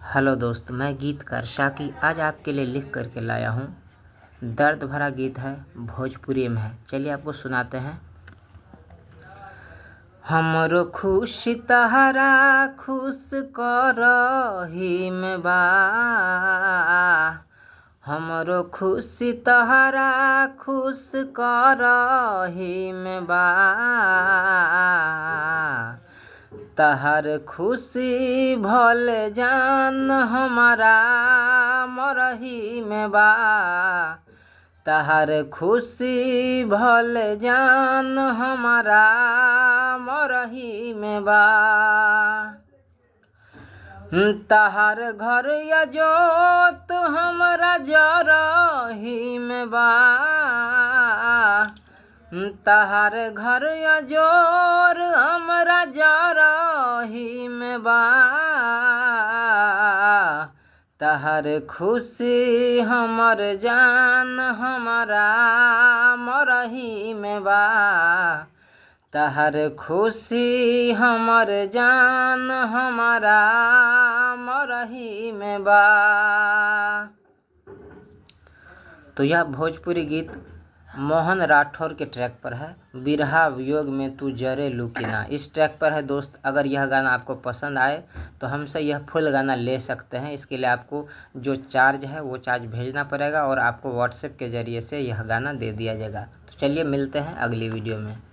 Hello दोस्त, मैं गीतकार शाकी आज आपके लिए लिख करके लाया हूँ। दर्द भरा गीत है, भोजपुरी में है। चलिए आपको सुनाते हैं। हमरो खुशी तहरा खुश करही में बा, हमरो खुशी तहरा खुश करही में बा, तहर खुशी भले जान हमारा मरही में बा, तहर खुशी भले जान हमारा मरही में बा। तहार घर या जोत हमरा जरही में बा, तहार घर या जोर हमरा जरही में बा, तहार खुशी हमर जान हमारा मरही में बा, तहर खुशी हमर जान हमारा मरही में बा। तो यह भोजपुरी गीत मोहन राठौर के ट्रैक पर है। बिरहा वियोग में तू जरे लुकिना इस ट्रैक पर है दोस्त। अगर यह गाना आपको पसंद आए तो हमसे यह फुल गाना ले सकते हैं। इसके लिए आपको जो चार्ज है वो चार्ज भेजना पड़ेगा और आपको व्हाट्सएप के ज़रिए से यह गाना दे दिया जाएगा। तो चलिए मिलते हैं अगली वीडियो में।